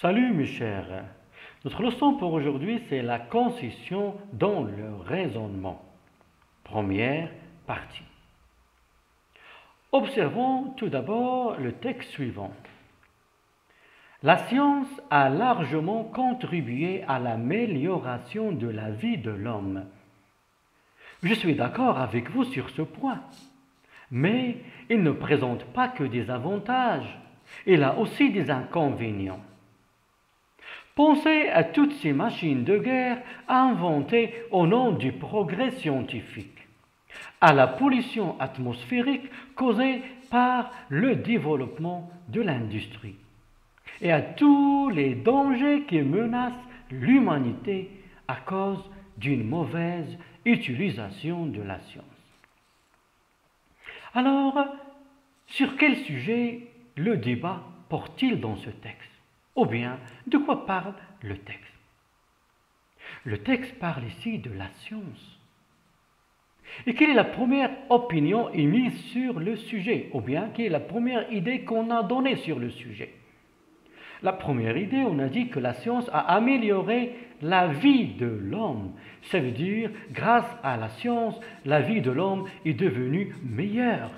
Salut mes chers. Notre leçon pour aujourd'hui, c'est la concision dans le raisonnement. Première partie. Observons tout d'abord le texte suivant. La science a largement contribué à l'amélioration de la vie de l'homme. Je suis d'accord avec vous sur ce point, mais il ne présente pas que des avantages, il a aussi des inconvénients. Pensez à toutes ces machines de guerre inventées au nom du progrès scientifique, à la pollution atmosphérique causée par le développement de l'industrie et à tous les dangers qui menacent l'humanité à cause d'une mauvaise utilisation de la science. Alors, sur quel sujet le débat porte-t-il dans ce texte? Ou bien, de quoi parle le texte? Le texte parle ici de la science. Et quelle est la première opinion émise sur le sujet? Ou bien, quelle est la première idée qu'on a donnée sur le sujet? La première idée, on a dit que la science a amélioré la vie de l'homme. Ça veut dire, grâce à la science, la vie de l'homme est devenue meilleure.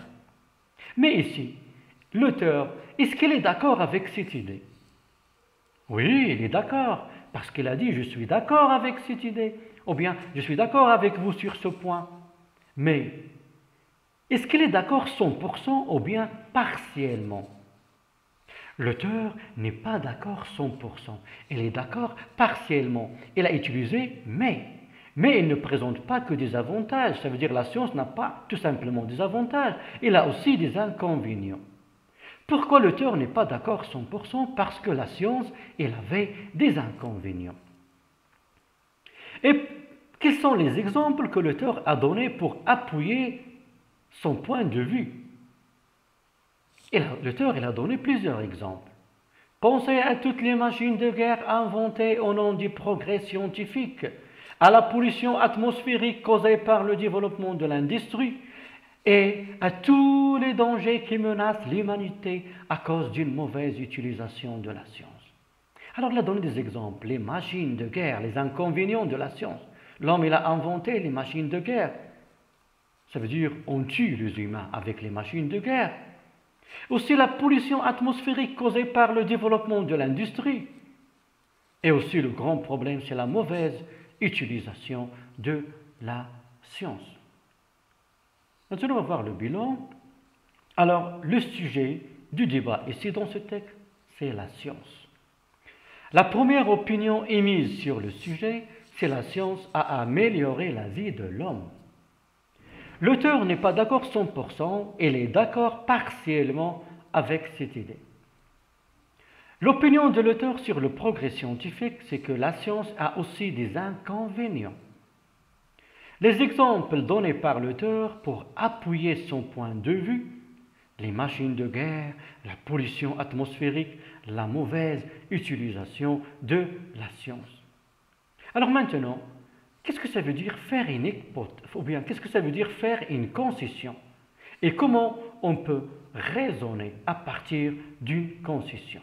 Mais ici, l'auteur, est-ce qu'il est d'accord avec cette idée? Oui, il est d'accord, parce qu'il a dit « je suis d'accord avec cette idée », ou bien « je suis d'accord avec vous sur ce point ». Mais, est-ce qu'il est d'accord 100% ou bien partiellement? L'auteur n'est pas d'accord 100%, il est d'accord partiellement. Il a utilisé « mais il ne présente pas que des avantages, ça veut dire que la science n'a pas tout simplement des avantages, il a aussi des inconvénients. Pourquoi l'auteur n'est pas d'accord 100%? Parce que la science, elle avait des inconvénients. Et quels sont les exemples que l'auteur a donnés pour appuyer son point de vue? L'auteur a donné plusieurs exemples. Pensez à toutes les machines de guerre inventées au nom du progrès scientifique, à la pollution atmosphérique causée par le développement de l'industrie, et à tous les dangers qui menacent l'humanité à cause d'une mauvaise utilisation de la science. Alors il a donné des exemples, les machines de guerre, les inconvénients de la science. L'homme il a inventé les machines de guerre. Ça veut dire on tue les humains avec les machines de guerre. Aussi la pollution atmosphérique causée par le développement de l'industrie. Et aussi le grand problème, c'est la mauvaise utilisation de la science. Maintenant, on va voir le bilan. Alors, le sujet du débat ici dans ce texte, c'est la science. La première opinion émise sur le sujet, c'est la science a amélioré la vie de l'homme. L'auteur n'est pas d'accord 100%, il est d'accord partiellement avec cette idée. L'opinion de l'auteur sur le progrès scientifique, c'est que la science a aussi des inconvénients. Les exemples donnés par l'auteur pour appuyer son point de vue, les machines de guerre, la pollution atmosphérique, la mauvaise utilisation de la science. Alors maintenant, qu'est-ce que ça veut dire faire une hypothèse, ou bien qu'est-ce que ça veut dire faire une concession? Et comment on peut raisonner à partir d'une concession?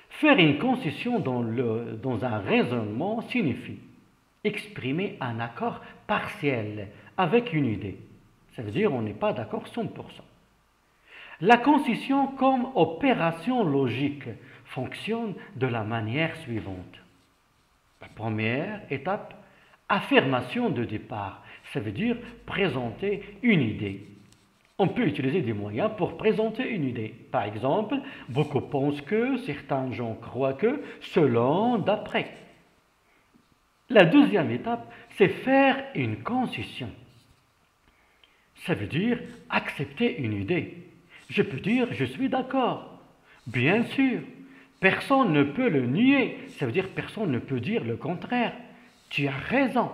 Faire une concession dans un raisonnement signifie exprimer un accord partiel avec une idée. Ça veut dire qu'on n'est pas d'accord 100%. La concession comme opération logique fonctionne de la manière suivante. La première étape, affirmation de départ. Ça veut dire présenter une idée. On peut utiliser des moyens pour présenter une idée. Par exemple, beaucoup pensent que, certains gens croient que, selon, d'après. La deuxième étape, c'est faire une concession. Ça veut dire accepter une idée. Je peux dire je suis d'accord. Bien sûr, personne ne peut le nier. Ça veut dire personne ne peut dire le contraire. Tu as raison.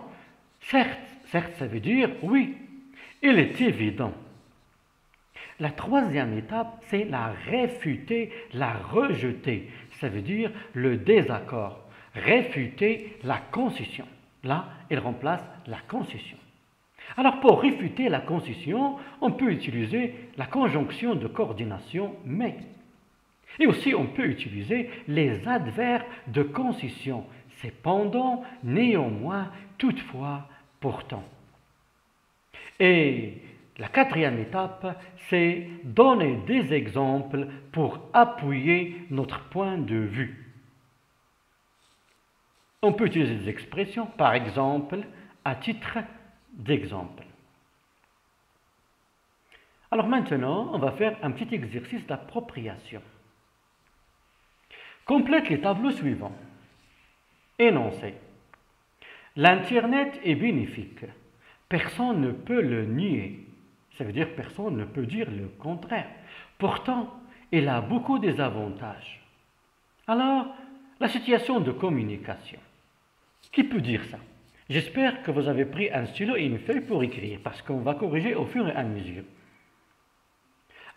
Certes, ça veut dire oui. Il est évident. La troisième étape, c'est la réfuter, la rejeter. Ça veut dire le désaccord. Réfuter la concession. Là, il remplace la concession. Alors, pour réfuter la concession, on peut utiliser la conjonction de coordination « mais ». Et aussi, on peut utiliser les adverbes de concession. Cependant, néanmoins, toutefois, pourtant. Et la quatrième étape, c'est donner des exemples pour appuyer notre point de vue. On peut utiliser des expressions, par exemple, à titre d'exemple. Alors maintenant, on va faire un petit exercice d'appropriation. Complète les tableaux suivants. Énoncé. L'Internet est bénéfique. Personne ne peut le nier. Ça veut dire personne ne peut dire le contraire. Pourtant, il a beaucoup de désavantages. Alors, la situation de communication. Qui peut dire ça? J'espère que vous avez pris un stylo et une feuille pour écrire, parce qu'on va corriger au fur et à mesure.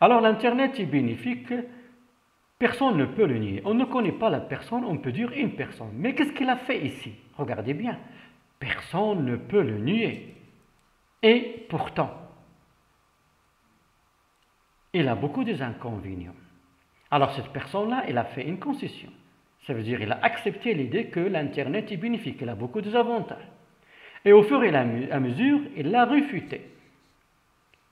Alors, l'Internet est bénéfique, personne ne peut le nier. On ne connaît pas la personne, on peut dire une personne. Mais qu'est-ce qu'il a fait ici? Regardez bien. Personne ne peut le nier. Et pourtant, il a beaucoup d'inconvénients. Alors, cette personne-là, elle a fait une concession. Ça veut dire qu'il a accepté l'idée que l'Internet est bénéfique, il a beaucoup d'avantages. Et au fur et à mesure, il l'a réfuté.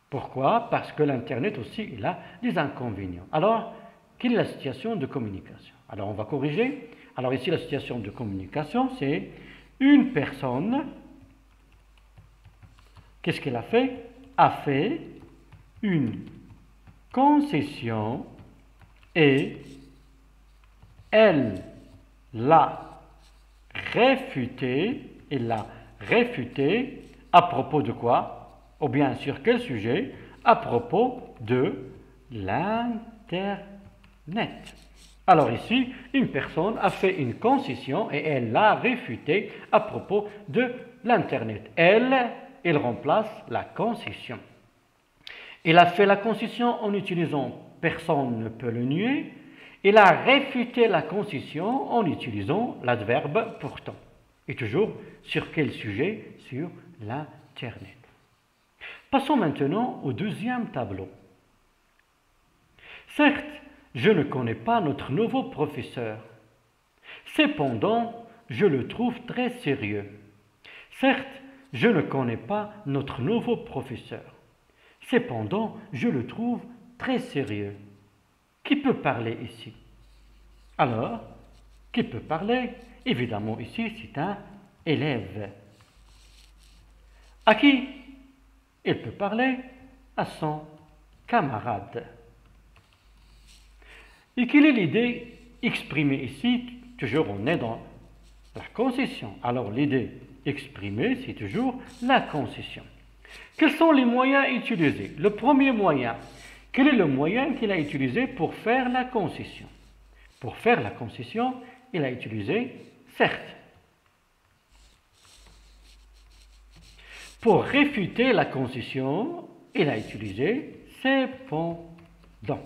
Pourquoi? Parce que l'Internet aussi, il a des inconvénients. Alors, quelle est la situation de communication? Alors, on va corriger. Alors ici, la situation de communication, c'est une personne, qu'est-ce qu'elle a fait? A fait une concession et elle l'a réfuté à propos de quoi? Ou bien sur quel sujet? À propos de l'Internet. Alors ici, une personne a fait une concession et elle l'a réfuté à propos de l'Internet. Elle remplace la concession. Il a fait la concession en utilisant « personne ne peut le nier ». Il a réfuté la concession en utilisant l'adverbe « pourtant ». Et toujours, sur quel sujet? Sur l'Internet. Passons maintenant au deuxième tableau. Certes, je ne connais pas notre nouveau professeur. Cependant, je le trouve très sérieux. Certes, je ne connais pas notre nouveau professeur. Cependant, je le trouve très sérieux. Qui peut parler ici? Alors, qui peut parler? Évidemment, ici, c'est un élève. À qui il peut parler? À son camarade. Et quelle est l'idée exprimée ici? Toujours, on est dans la concession. Alors, l'idée exprimée, c'est toujours la concession. Quels sont les moyens utilisés? Le premier moyen, quel est le moyen qu'il a utilisé pour faire la concession? Pour faire la concession, il a utilisé certes. Pour réfuter la concession, il a utilisé cependant.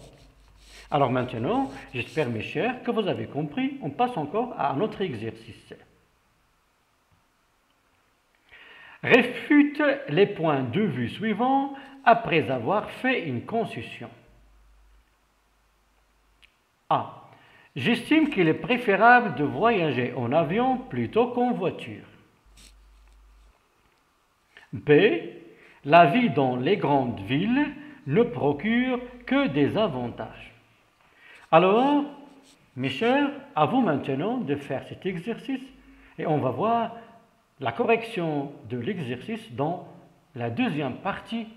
Alors maintenant, j'espère mes chers que vous avez compris. On passe encore à un autre exercice. Réfute les points de vue suivants après avoir fait une concession. A. J'estime qu'il est préférable de voyager en avion plutôt qu'en voiture. B. La vie dans les grandes villes ne procure que des avantages. Alors, mes chers, à vous maintenant de faire cet exercice et on va voir la correction de l'exercice dans la deuxième partie,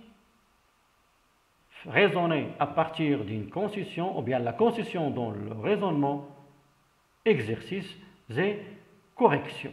raisonner à partir d'une concession, ou bien la concession dans le raisonnement, exercice et correction.